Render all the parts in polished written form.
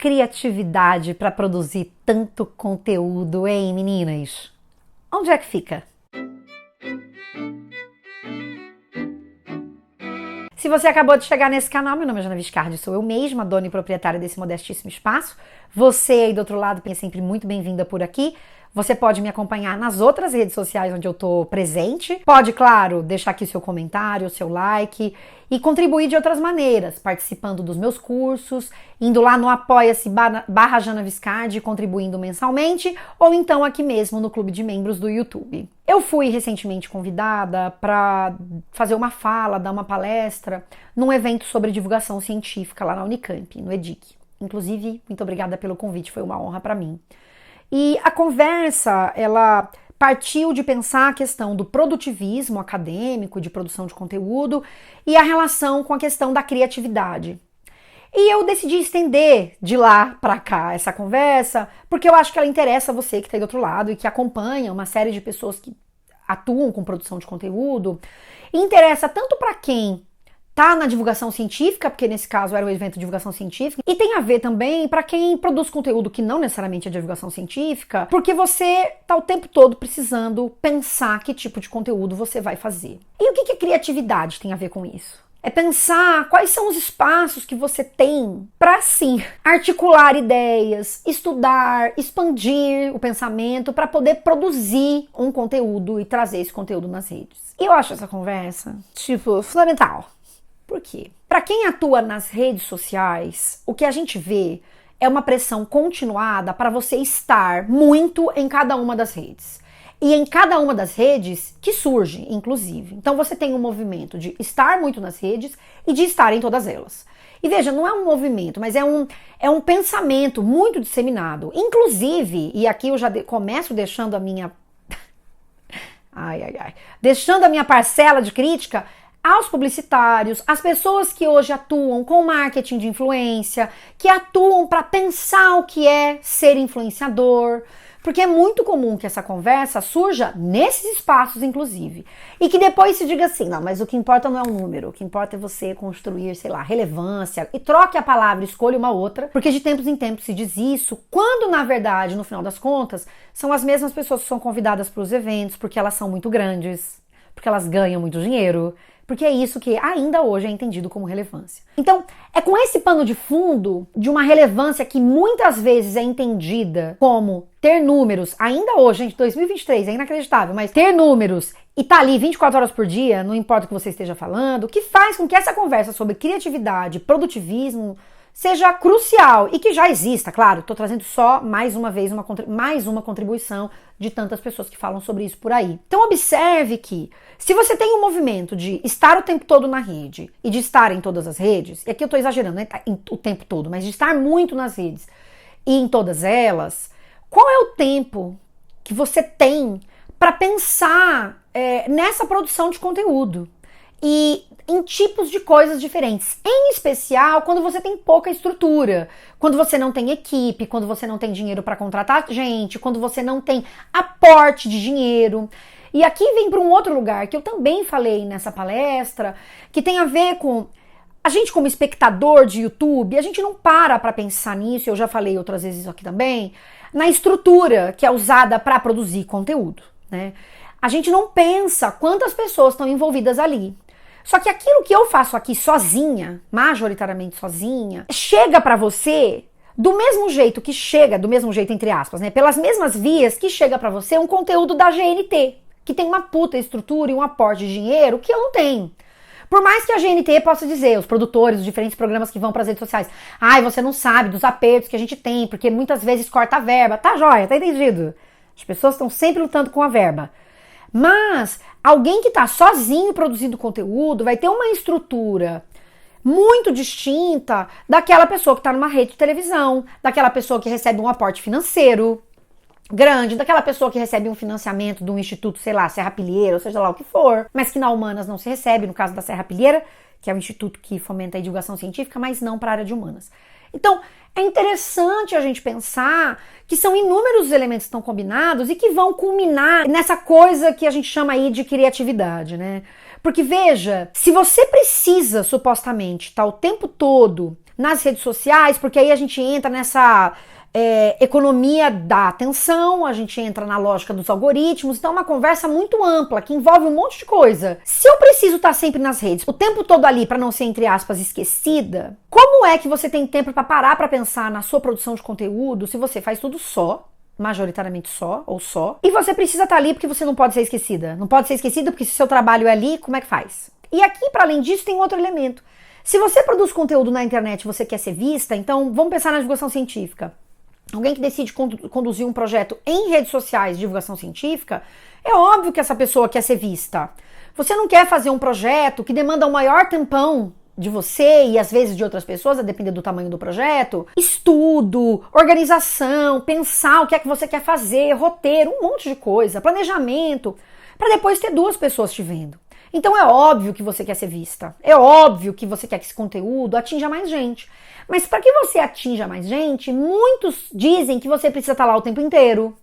criatividade para produzir tanto conteúdo, hein, meninas? Onde é que fica? Se você acabou de chegar nesse canal, meu nome é Jana Viscardi, sou eu mesma, dona e proprietária desse modestíssimo espaço. Você aí do outro lado é sempre muito bem-vinda por aqui. Você pode me acompanhar nas outras redes sociais onde eu tô presente. Pode, claro, deixar aqui seu comentário, seu like e contribuir de outras maneiras, participando dos meus cursos, indo lá no apoia-se / Jana Viscardi, contribuindo mensalmente, ou então aqui mesmo no clube de membros do YouTube. Eu fui recentemente convidada para fazer uma fala, dar uma palestra num evento sobre divulgação científica lá na Unicamp, no EDIC. Inclusive, muito obrigada pelo convite, foi uma honra para mim. E a conversa, ela partiu de pensar a questão do produtivismo acadêmico, de produção de conteúdo, e a relação com a questão da criatividade. E eu decidi estender de lá para cá essa conversa, porque eu acho que ela interessa você que está aí do outro lado e que acompanha uma série de pessoas que atuam com produção de conteúdo. E interessa tanto para quem tá na divulgação científica, porque nesse caso era o evento de divulgação científica, e tem a ver também para quem produz conteúdo que não necessariamente é divulgação científica, porque você tá o tempo todo precisando pensar que tipo de conteúdo você vai fazer. E o que a criatividade tem a ver com isso? É pensar quais são os espaços que você tem para, sim, articular ideias, estudar, expandir o pensamento para poder produzir um conteúdo e trazer esse conteúdo nas redes. E eu acho essa conversa, fundamental. Por quê? Para quem atua nas redes sociais, o que a gente vê é uma pressão continuada para você estar muito em cada uma das redes. E em cada uma das redes que surge, inclusive. Então você tem um movimento de estar muito nas redes e de estar em todas elas. E veja, não é um movimento, mas é um pensamento muito disseminado. Inclusive, e aqui eu já começo deixando a minha... deixando a minha parcela de crítica aos publicitários, às pessoas que hoje atuam com marketing de influência, que atuam para pensar o que é ser influenciador, porque é muito comum que essa conversa surja nesses espaços, inclusive, e que depois se diga assim, não, mas o que importa não é o número, o que importa é você construir, sei lá, relevância, e troque a palavra, escolha uma outra, porque de tempos em tempos se diz isso, quando na verdade, no final das contas, são as mesmas pessoas que são convidadas para os eventos, porque elas são muito grandes, porque elas ganham muito dinheiro, porque é isso que ainda hoje é entendido como relevância. Então, é com esse pano de fundo de uma relevância que muitas vezes é entendida como ter números, ainda hoje, gente, 2023, é inacreditável, mas ter números e tá ali 24 horas por dia, não importa o que você esteja falando, que faz com que essa conversa sobre criatividade, produtivismo, seja crucial e que já exista, claro, estou trazendo só mais uma vez mais uma contribuição de tantas pessoas que falam sobre isso por aí. Então observe que se você tem um movimento de estar o tempo todo na rede e de estar em todas as redes, e aqui eu estou exagerando, né, o tempo todo, mas de estar muito nas redes e em todas elas, qual é o tempo que você tem para pensar nessa produção de conteúdo? E em tipos de coisas diferentes, em especial quando você tem pouca estrutura, quando você não tem equipe, quando você não tem dinheiro para contratar gente, quando você não tem aporte de dinheiro. E aqui vem para um outro lugar que eu também falei nessa palestra, que tem a ver com a gente como espectador de YouTube, a gente não para pensar nisso, eu já falei outras vezes isso aqui também, na estrutura que é usada para produzir conteúdo, né? A gente não pensa quantas pessoas estão envolvidas ali. Só que aquilo que eu faço aqui sozinha, majoritariamente sozinha, chega pra você do mesmo jeito que chega, do mesmo jeito entre aspas, né? Pelas mesmas vias que chega pra você um conteúdo da GNT, que tem uma puta estrutura e um aporte de dinheiro que eu não tenho. Por mais que a GNT possa dizer, os produtores, os diferentes programas que vão pras redes sociais, você não sabe dos apertos que a gente tem, porque muitas vezes corta a verba. Tá joia, tá entendido? As pessoas estão sempre lutando com a verba. Mas alguém que está sozinho produzindo conteúdo vai ter uma estrutura muito distinta daquela pessoa que está numa rede de televisão, daquela pessoa que recebe um aporte financeiro grande, daquela pessoa que recebe um financiamento de um instituto, sei lá, Serra Pilheira, ou seja lá o que for, mas que na Humanas não se recebe, no caso da Serra Pilheira, que é o instituto que fomenta a divulgação científica, mas não para a área de humanas. Então, é interessante a gente pensar que são inúmeros os elementos que estão combinados e que vão culminar nessa coisa que a gente chama aí de criatividade, né? Porque veja, se você precisa supostamente estar o tempo todo nas redes sociais, porque aí a gente entra nessa economia da atenção, a gente entra na lógica dos algoritmos, então é uma conversa muito ampla, que envolve um monte de coisa. Se eu preciso estar sempre nas redes, o tempo todo ali para não ser, entre aspas, esquecida, como é que você tem tempo para parar para pensar na sua produção de conteúdo se você faz tudo só, majoritariamente só, ou só, e você precisa estar ali porque você não pode ser esquecida. Não pode ser esquecida porque se o seu trabalho é ali, como é que faz? E aqui, para além disso, tem outro elemento. Se você produz conteúdo na internet e você quer ser vista, então vamos pensar na divulgação científica. Alguém que decide conduzir um projeto em redes sociais de divulgação científica, é óbvio que essa pessoa quer ser vista. Você não quer fazer um projeto que demanda um maior tempão de você e às vezes de outras pessoas, a depender do tamanho do projeto, estudo, organização, pensar o que é que você quer fazer, roteiro, um monte de coisa, planejamento, para depois ter 2 pessoas te vendo. Então é óbvio que você quer ser vista, é óbvio que você quer que esse conteúdo atinja mais gente. Mas para que você atinja mais gente, muitos dizem que você precisa estar lá o tempo inteiro.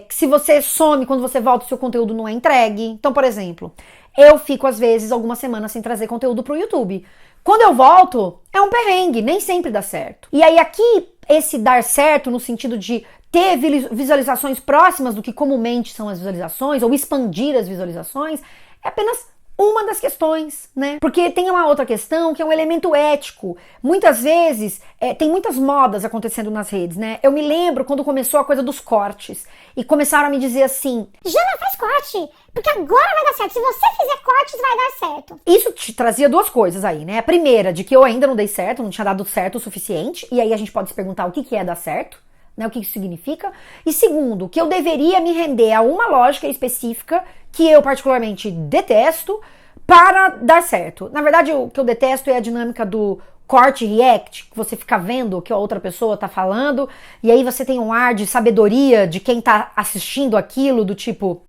Que se você some, quando você volta, o seu conteúdo não é entregue. Então, por exemplo, eu fico às vezes algumas semanas sem trazer conteúdo pro YouTube. Quando eu volto, é um perrengue, nem sempre dá certo. E aí aqui, esse dar certo no sentido de ter visualizações próximas do que comumente são as visualizações, ou expandir as visualizações, é apenas uma das questões, né? Porque tem uma outra questão que é um elemento ético. Muitas vezes, tem muitas modas acontecendo nas redes, né? Eu me lembro quando começou a coisa dos cortes e começaram a me dizer assim: Jana, faz corte, porque agora vai dar certo. Se você fizer cortes, vai dar certo. Isso te trazia 2 coisas aí, né? A primeira, de que eu ainda não dei certo, não tinha dado certo o suficiente, e aí a gente pode se perguntar o que é dar certo, né? O que isso significa. E segundo, que eu deveria me render a uma lógica específica que eu particularmente detesto para dar certo. Na verdade, o que eu detesto é a dinâmica do corte react, que você fica vendo o que a outra pessoa tá falando, e aí você tem um ar de sabedoria de quem tá assistindo aquilo, do tipo...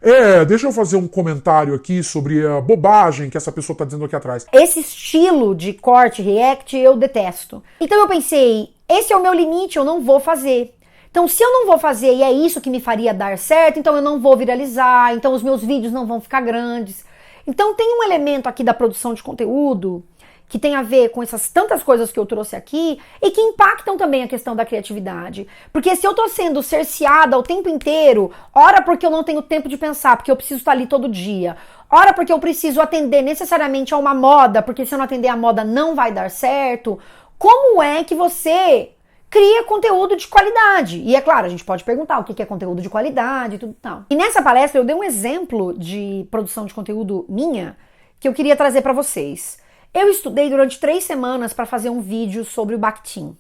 deixa eu fazer um comentário aqui sobre a bobagem que essa pessoa tá dizendo aqui atrás. Esse estilo de corte react eu detesto. Então eu pensei, esse é o meu limite, eu não vou fazer. Então, se eu não vou fazer e é isso que me faria dar certo, então eu não vou viralizar, então os meus vídeos não vão ficar grandes. Então, tem um elemento aqui da produção de conteúdo que tem a ver com essas tantas coisas que eu trouxe aqui e que impactam também a questão da criatividade. Porque se eu tô sendo cerceada o tempo inteiro, ora porque eu não tenho tempo de pensar, porque eu preciso estar ali todo dia, ora porque eu preciso atender necessariamente a uma moda, porque se eu não atender a moda não vai dar certo, como é que você cria conteúdo de qualidade? E é claro, a gente pode perguntar o que é conteúdo de qualidade e tudo tal. E nessa palestra eu dei um exemplo de produção de conteúdo minha que eu queria trazer para vocês. Eu estudei durante 3 semanas para fazer um vídeo sobre o Bakhtin.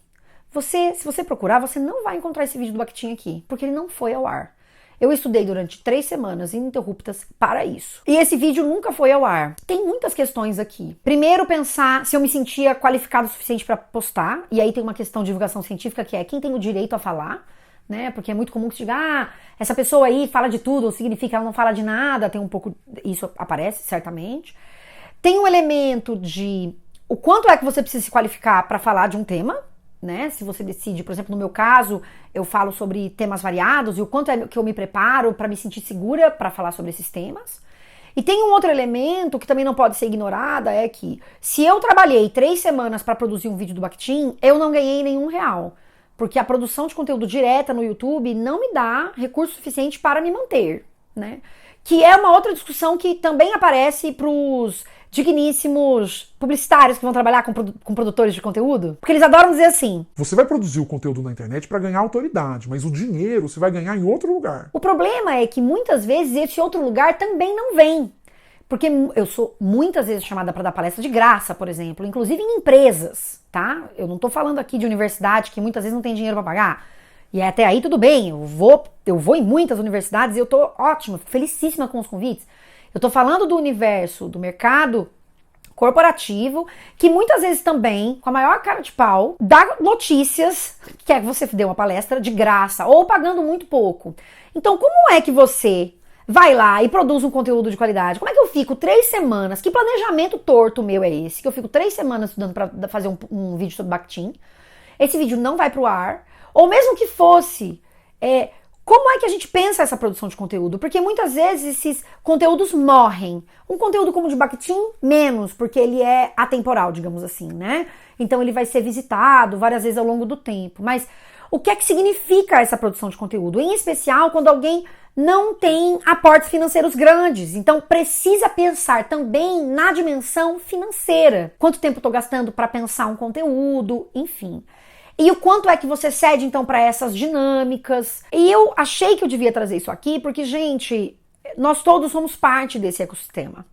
Se você procurar, você não vai encontrar esse vídeo do Bakhtin aqui, porque ele não foi ao ar. Eu estudei durante 3 semanas ininterruptas para isso. E esse vídeo nunca foi ao ar. Tem muitas questões aqui. Primeiro, pensar se eu me sentia qualificado o suficiente para postar. E aí tem uma questão de divulgação científica, que é quem tem o direito a falar, né? Porque é muito comum que se diga, essa pessoa aí fala de tudo, ou significa que ela não fala de nada. Tem um pouco... Isso aparece, certamente. Tem um elemento de o quanto é que você precisa se qualificar para falar de um tema, né? Se você decide, por exemplo, no meu caso, eu falo sobre temas variados e o quanto é que eu me preparo para me sentir segura para falar sobre esses temas. E tem um outro elemento que também não pode ser ignorado, é que se eu trabalhei 3 semanas para produzir um vídeo do Bakhtin, eu não ganhei nenhum real, porque a produção de conteúdo direta no YouTube não me dá recurso suficiente para me manter, né? Que é uma outra discussão que também aparece para os digníssimos publicitários que vão trabalhar com produtores de conteúdo. Porque eles adoram dizer assim: você vai produzir o conteúdo na internet para ganhar autoridade, mas o dinheiro você vai ganhar em outro lugar. O problema é que muitas vezes esse outro lugar também não vem. Porque eu sou muitas vezes chamada para dar palestra de graça, por exemplo, inclusive em empresas, tá? Eu não tô falando aqui de universidade que muitas vezes não tem dinheiro para pagar. E até aí tudo bem, eu vou em muitas universidades e eu tô ótima, felicíssima com os convites. Eu tô falando do universo, do mercado corporativo, que muitas vezes também, com a maior cara de pau, dá notícias que quer que você dê uma palestra de graça ou pagando muito pouco. Então, como é que você vai lá e produz um conteúdo de qualidade? Como é que eu fico 3 semanas? Que planejamento torto meu é esse? Que eu fico 3 semanas estudando pra fazer um vídeo sobre Bakhtin. Esse vídeo não vai pro ar. Ou mesmo que fosse, Como é que a gente pensa essa produção de conteúdo? Porque muitas vezes esses conteúdos morrem. Um conteúdo como o de Bakhtin, menos, porque ele é atemporal, digamos assim, né? Então ele vai ser visitado várias vezes ao longo do tempo. Mas o que é que significa essa produção de conteúdo? Em especial quando alguém não tem aportes financeiros grandes. Então precisa pensar também na dimensão financeira. Quanto tempo eu estou gastando para pensar um conteúdo, enfim. E o quanto é que você cede, então, para essas dinâmicas. E eu achei que eu devia trazer isso aqui, porque, gente, nós todos somos parte desse ecossistema.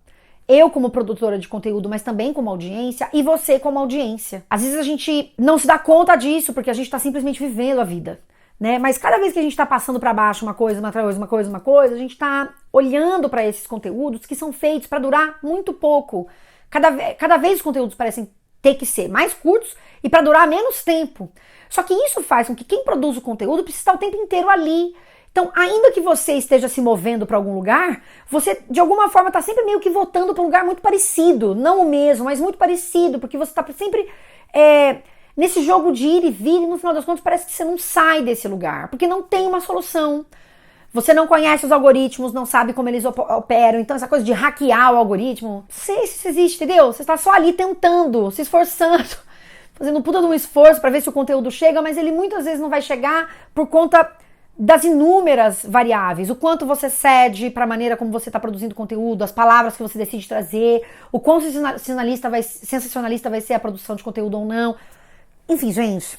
Eu como produtora de conteúdo, mas também como audiência, e você como audiência. Às vezes a gente não se dá conta disso, porque a gente está simplesmente vivendo a vida, né? Mas cada vez que a gente está passando para baixo uma coisa, a gente está olhando para esses conteúdos que são feitos para durar muito pouco. Cada vez os conteúdos parecem ter que ser mais curtos e para durar menos tempo. Só que isso faz com que quem produz o conteúdo precise estar o tempo inteiro ali. Então, ainda que você esteja se movendo para algum lugar, você de alguma forma está sempre meio que voltando para um lugar muito parecido. Não o mesmo, mas muito parecido, porque você está sempre nesse jogo de ir e vir e no final das contas parece que você não sai desse lugar, porque não tem uma solução. Você não conhece os algoritmos, não sabe como eles operam. Então essa coisa de hackear o algoritmo, não sei se isso existe, entendeu? Você está só ali tentando, se esforçando, fazendo um puta de um esforço para ver se o conteúdo chega, mas ele muitas vezes não vai chegar por conta das inúmeras variáveis. O quanto você cede para a maneira como você está produzindo conteúdo, as palavras que você decide trazer, o quão sensacionalista vai ser a produção de conteúdo ou não. Enfim, gente,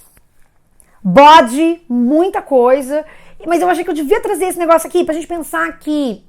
bode, muita coisa. Mas eu achei que eu devia trazer esse negócio aqui pra gente pensar que...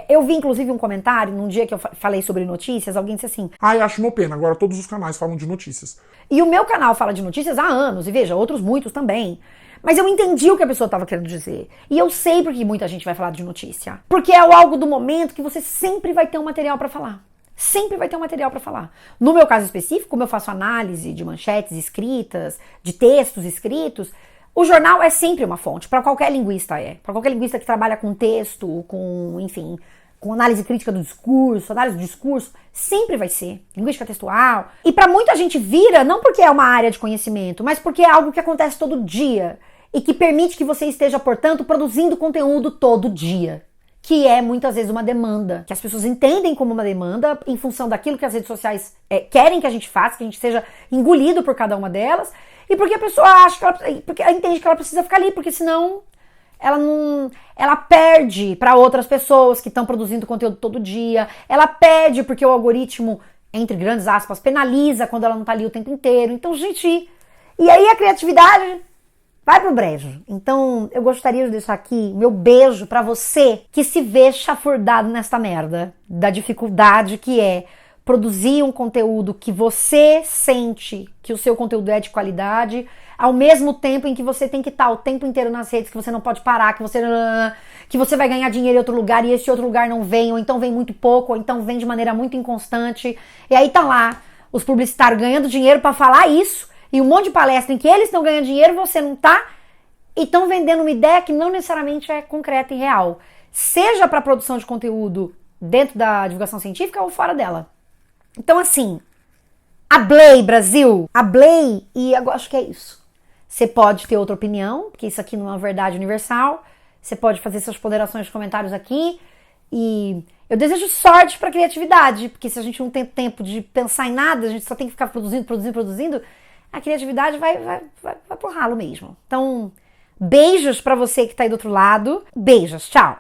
eu vi, inclusive, um comentário num dia que eu falei sobre notícias, alguém disse assim... Ai, acho uma pena, agora todos os canais falam de notícias. E o meu canal fala de notícias há anos, e veja, outros muitos também. Mas eu entendi o que a pessoa estava querendo dizer. E eu sei porque muita gente vai falar de notícia. Porque é algo do momento que você sempre vai ter um material pra falar. Sempre vai ter um material para falar. No meu caso específico, como eu faço análise de manchetes escritas, de textos escritos... O jornal é sempre uma fonte, para qualquer linguista para qualquer linguista que trabalha com texto, enfim, com análise crítica do discurso, análise do discurso, sempre vai ser, linguística textual. E para muita gente vira, não porque é uma área de conhecimento, mas porque é algo que acontece todo dia e que permite que você esteja, portanto, produzindo conteúdo todo dia, que é muitas vezes uma demanda, que as pessoas entendem como uma demanda em função daquilo que as redes sociais querem que a gente faça, que a gente seja engolido por cada uma delas. E porque a pessoa porque ela entende que ela precisa ficar ali, porque senão ela perde para outras pessoas que estão produzindo conteúdo todo dia. Ela perde porque o algoritmo, entre grandes aspas, penaliza quando ela não tá ali o tempo inteiro. Então, gente, e aí a criatividade vai pro brejo. Então, eu gostaria de deixar aqui meu beijo para você que se vê chafurdado nesta merda, da dificuldade que é produzir um conteúdo que você sente que o seu conteúdo é de qualidade, ao mesmo tempo em que você tem que estar o tempo inteiro nas redes, que você não pode parar, que você vai ganhar dinheiro em outro lugar e esse outro lugar não vem, ou então vem muito pouco, ou então vem de maneira muito inconstante. E aí tá lá os publicitários ganhando dinheiro para falar isso, e um monte de palestra em que eles estão ganhando dinheiro, você não tá, e estão vendendo uma ideia que não necessariamente é concreta e real. Seja para produção de conteúdo dentro da divulgação científica ou fora dela. Então, assim, hablei, Brasil, hablei, e eu acho que é isso. Você pode ter outra opinião, porque isso aqui não é uma verdade universal. Você pode fazer suas ponderações nos comentários aqui. E eu desejo sorte para a criatividade, porque se a gente não tem tempo de pensar em nada, a gente só tem que ficar produzindo, a criatividade vai pro ralo mesmo. Então, beijos para você que tá aí do outro lado. Beijos, tchau!